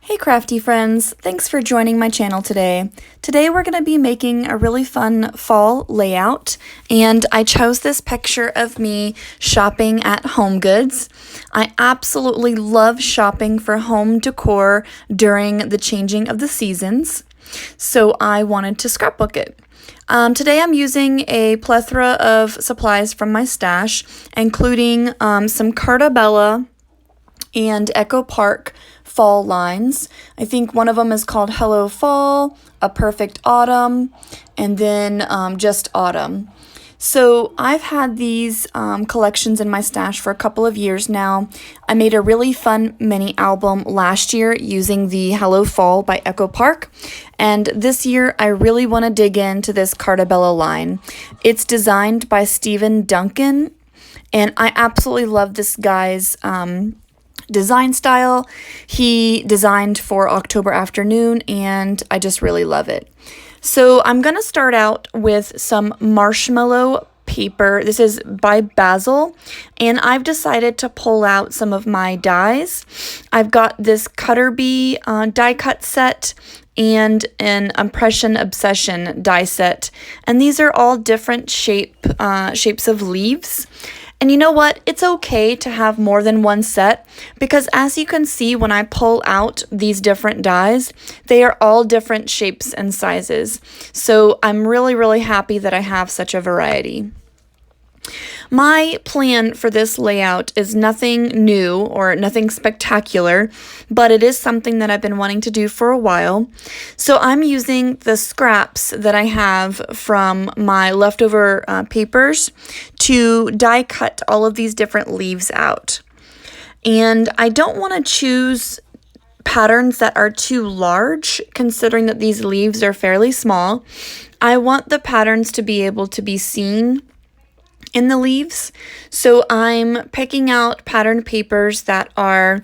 Hey crafty friends, thanks for joining my channel today. Today we're going to be making a really fun fall layout, and I chose this picture of me shopping at HomeGoods. I absolutely love shopping for home decor during the changing of the seasons, so I wanted to scrapbook it. Today I'm using a plethora of supplies from my stash, including some Carta Bella and Echo Park fall lines. I think one of them is called Hello Fall, A Perfect Autumn, and then just Autumn. So I've had these collections in my stash for a couple of years now. I made a really fun mini album last year using the Hello Fall by Echo Park. And this year I really want to dig into this Carta Bella line. It's designed by Stephen Duncan, and I absolutely love this guy's design style. He designed for October Afternoon, and I just really love it. So I'm going to start out with some marshmallow paper. This is by Basil, and I've decided to pull out some of my dies. I've got this Cutter Bee die cut set and an Impression Obsession die set, and these are all different shapes of leaves. And you know what? It's okay to have more than one set, because as you can see when I pull out these different dies, they are all different shapes and sizes. So I'm really happy that I have such a variety. My plan for this layout is nothing new or nothing spectacular, but it is something that I've been wanting to do for a while. So I'm using the scraps that I have from my leftover papers to die cut all of these different leaves out. And I don't want to choose patterns that are too large, considering that these leaves are fairly small. I want the patterns to be able to be seen in the leaves, so I'm picking out patterned papers that are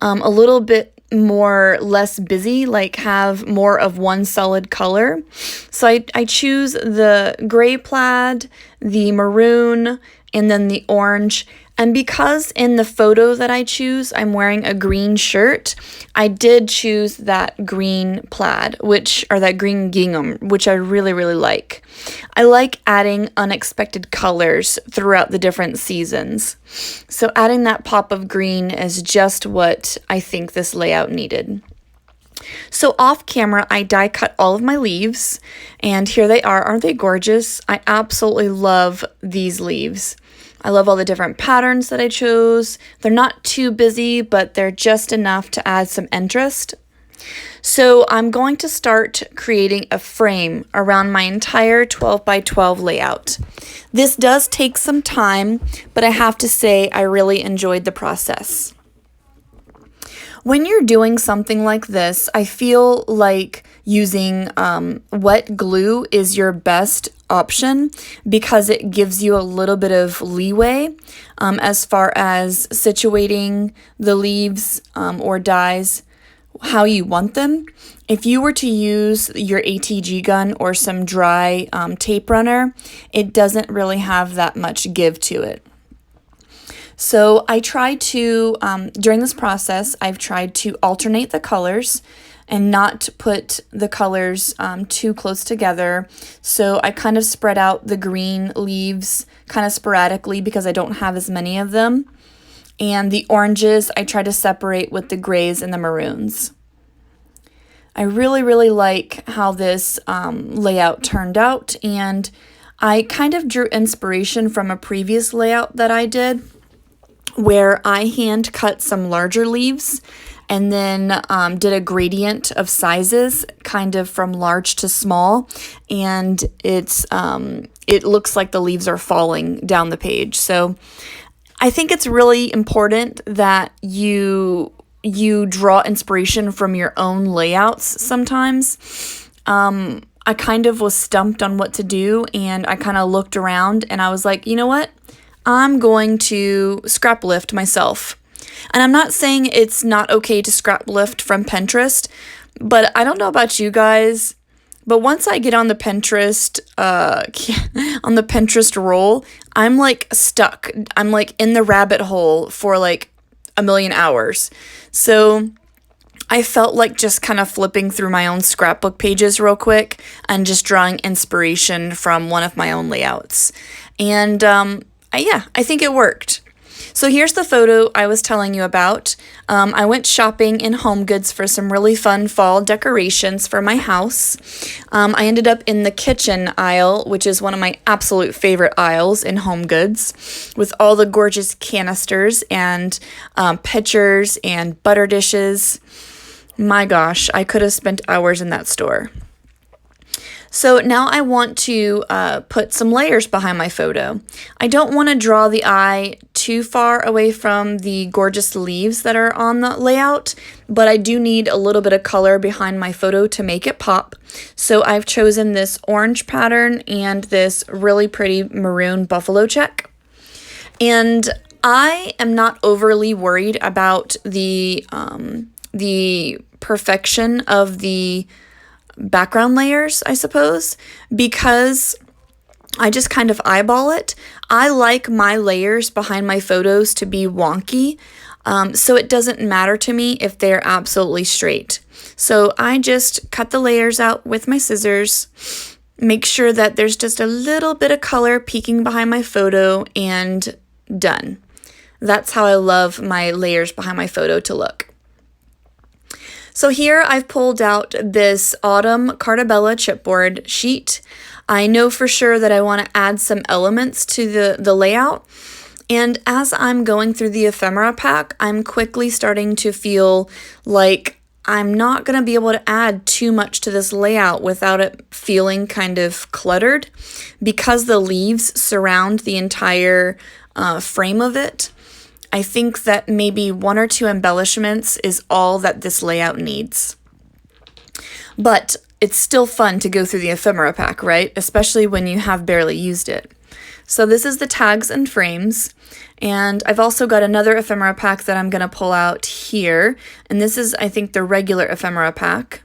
a little bit less busy, like have more of one solid color. So I choose the gray plaid, the maroon, and then the orange. And because in the photo that I choose, I'm wearing a green shirt, I did choose that green plaid, or that green gingham, which I really like. I like adding unexpected colors throughout the different seasons. So adding that pop of green is just what I think this layout needed. So off camera, I die cut all of my leaves, and here they are. Aren't they gorgeous? I absolutely love these leaves. I love all the different patterns that I chose. They're not too busy, but they're just enough to add some interest. So I'm going to start creating a frame around my entire 12 by 12 layout. This does take some time, but I have to say I really enjoyed the process. When you're doing something like this, I feel like using wet glue is your best option, because it gives you a little bit of leeway as far as situating the leaves or dies how you want them. If you were to use your ATG gun or some dry tape runner, it doesn't really have that much give to it. So I try to, during this process, I've tried to alternate the colors and not put the colors too close together. So I kind of spread out the green leaves kind of sporadically because I don't have as many of them. And the oranges, I try to separate with the grays and the maroons. I really like how this layout turned out, and I kind of drew inspiration from a previous layout that I did, where I hand cut some larger leaves and then did a gradient of sizes, kind of from large to small, and it looks like the leaves are falling down the page. So I think it's really important that you draw inspiration from your own layouts sometimes. I kind of was stumped on what to do, and I kind of looked around and I was like, you know what? I'm going to scrap lift myself. And I'm not saying it's not okay to scrap lift from Pinterest, but I don't know about you guys, but once I get on the Pinterest roll, I'm like stuck. I'm like in the rabbit hole for like a million hours. So I felt like just kind of flipping through my own scrapbook pages real quick and just drawing inspiration from one of my own layouts. And I think it worked. So here's the photo I was telling you about. I went shopping in HomeGoods for some really fun fall decorations for my house. I ended up in the kitchen aisle, which is one of my absolute favorite aisles in HomeGoods, with all the gorgeous canisters and pitchers and butter dishes. My gosh, I could have spent hours in that store. So now I want to put some layers behind my photo. I don't want to draw the eye too far away from the gorgeous leaves that are on the layout, but I do need a little bit of color behind my photo to make it pop. So I've chosen this orange pattern and this really pretty maroon buffalo check. And I am not overly worried about the perfection of the background layers, I suppose, because I just kind of eyeball it. I like my layers behind my photos to be wonky, so it doesn't matter to me if they're absolutely straight. So I just cut the layers out with my scissors, make sure that there's just a little bit of color peeking behind my photo, and done. That's how I love my layers behind my photo to look. So here I've pulled out this Autumn Cartabella chipboard sheet. I know for sure that I want to add some elements to the layout. And as I'm going through the ephemera pack, I'm quickly starting to feel like I'm not going to be able to add too much to this layout without it feeling kind of cluttered, because the leaves surround the entire frame of it. I think that maybe one or two embellishments is all that this layout needs. But it's still fun to go through the ephemera pack, right? Especially when you have barely used it. So this is the tags and frames. And I've also got another ephemera pack that I'm going to pull out here. And this is, I think, the regular ephemera pack.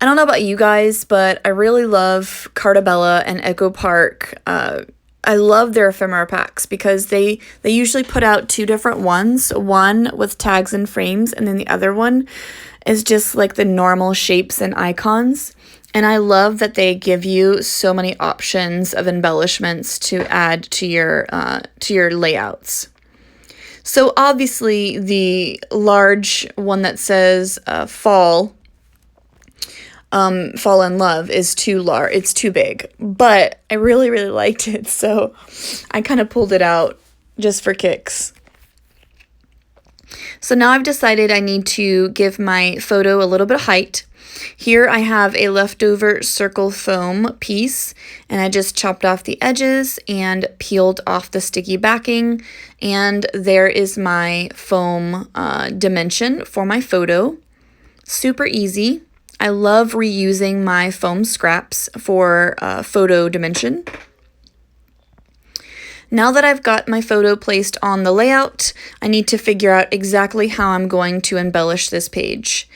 I don't know about you guys, but I really love Cartabella and Echo Park. I love their ephemera packs because they usually put out two different ones, one with tags and frames, and then the other one is just like the normal shapes and icons. And I love that they give you so many options of embellishments to add to your layouts. So obviously the large one that says fall in love is too large. It's too big, but I really, really liked it. So I kind of pulled it out just for kicks. So now I've decided I need to give my photo a little bit of height. Here I have a leftover circle foam piece, and I just chopped off the edges and peeled off the sticky backing. And there is my foam dimension for my photo. Super easy. I love reusing my foam scraps for photo dimension. Now that I've got my photo placed on the layout, I need to figure out exactly how I'm going to embellish this page.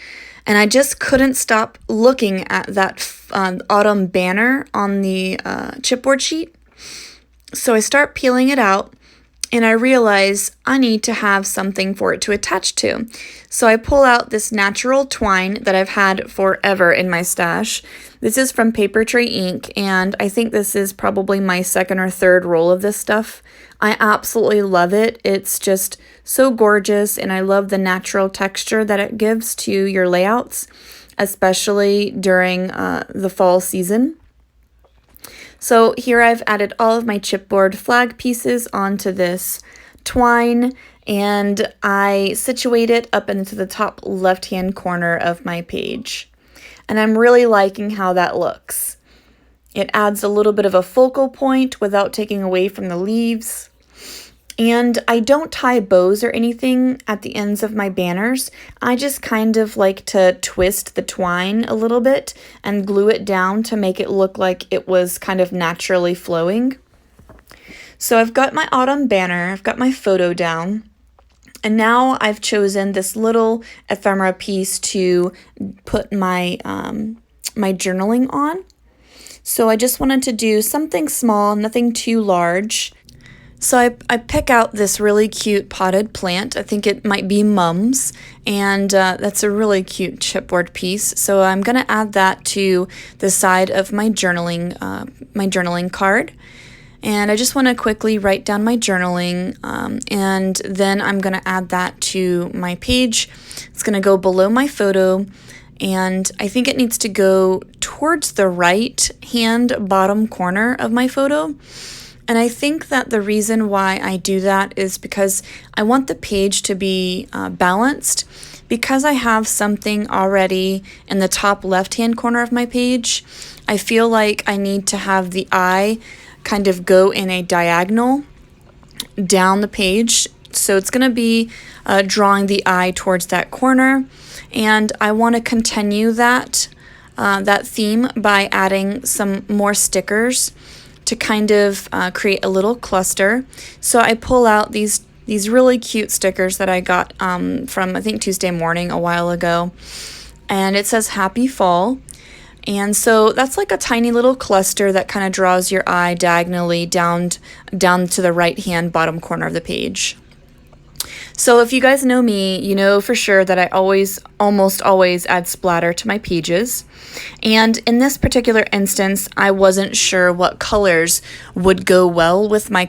And I just couldn't stop looking at that autumn banner on the chipboard sheet. So I start peeling it out, and I realize I need to have something for it to attach to. So I pull out this natural twine that I've had forever in my stash. This is from Paper Tray Ink, and I think this is probably my second or third roll of this stuff. I absolutely love it. It's just so gorgeous, and I love the natural texture that it gives to your layouts, especially during the fall season. So here I've added all of my chipboard flag pieces onto this twine, and I situate it up into the top left-hand corner of my page. And I'm really liking how that looks. It adds a little bit of a focal point without taking away from the leaves. And I don't tie bows or anything at the ends of my banners. I just kind of like to twist the twine a little bit and glue it down to make it look like it was kind of naturally flowing. So I've got my autumn banner, I've got my photo down, and now I've chosen this little ephemera piece to put my, my journaling on. So I just wanted to do something small, nothing too large. So I pick out this really cute potted plant. I think it might be Mum's, and that's a really cute chipboard piece. So I'm going to add that to the side of my journaling card. And I just want to quickly write down my journaling, and then I'm going to add that to my page. It's going to go below my photo, and I think it needs to go towards the right hand bottom corner of my photo. And I think that the reason why I do that is because I want the page to be balanced. Because I have something already in the top left-hand corner of my page, I feel like I need to have the eye kind of go in a diagonal down the page. So it's going to be drawing the eye towards that corner. And I want to continue that theme by adding some more stickers to kind of create a little cluster. So I pull out these really cute stickers that I got from, I think, Tuesday Morning a while ago. And it says Happy Fall. And so that's like a tiny little cluster that kind of draws your eye diagonally down to the right-hand bottom corner of the page. So if you guys know me, you know for sure that I almost always add splatter to my pages. And in this particular instance, I wasn't sure what colors would go well with my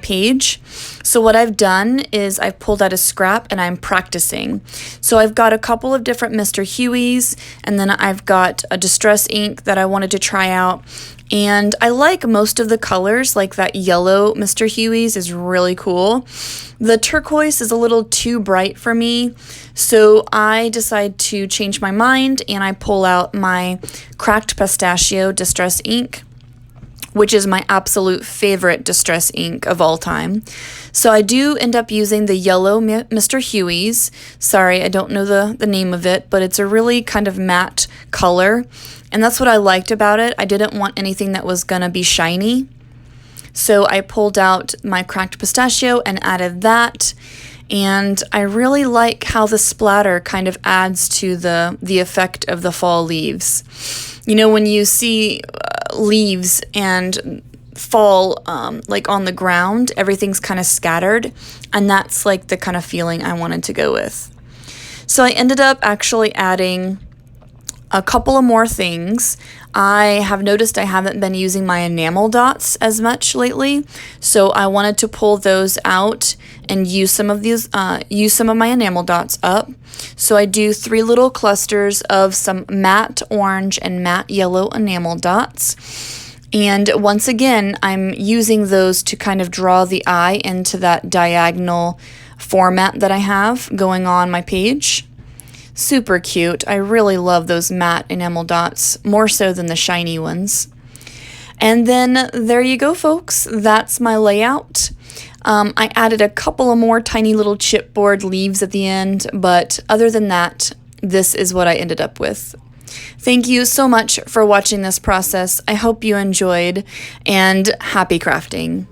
page. So what I've done is I've pulled out a scrap and I'm practicing. So I've got a couple of different Mr. Huey's, and then I've got a distress ink that I wanted to try out. And I like most of the colors, like that yellow Mr. Huey's is really cool. The turquoise is a little too bright for me, so I decide to change my mind and I pull out my Cracked Pistachio Distress ink, which is my absolute favorite distress ink of all time. So I do end up using the yellow Mr. Huey's. Sorry, I don't know the name of it, but it's a really kind of matte color. And that's what I liked about it. I didn't want anything that was gonna be shiny. So I pulled out my Cracked Pistachio and added that. And I really like how the splatter kind of adds to the effect of the fall leaves. You know, when you see leaves and fall like on the ground, everything's kind of scattered, and that's like the kind of feeling I wanted to go with. So I ended up actually adding a couple of more things. I have noticed I haven't been using my enamel dots as much lately, so I wanted to pull those out and use some of my enamel dots up. So I do 3 little clusters of some matte orange and matte yellow enamel dots. And once again, I'm using those to kind of draw the eye into that diagonal format that I have going on my page. Super cute. I really love those matte enamel dots, more so than the shiny ones. And then there you go, folks. That's my layout. I added a couple of more tiny little chipboard leaves at the end, but other than that, this is what I ended up with. Thank you so much for watching this process. I hope you enjoyed, and happy crafting.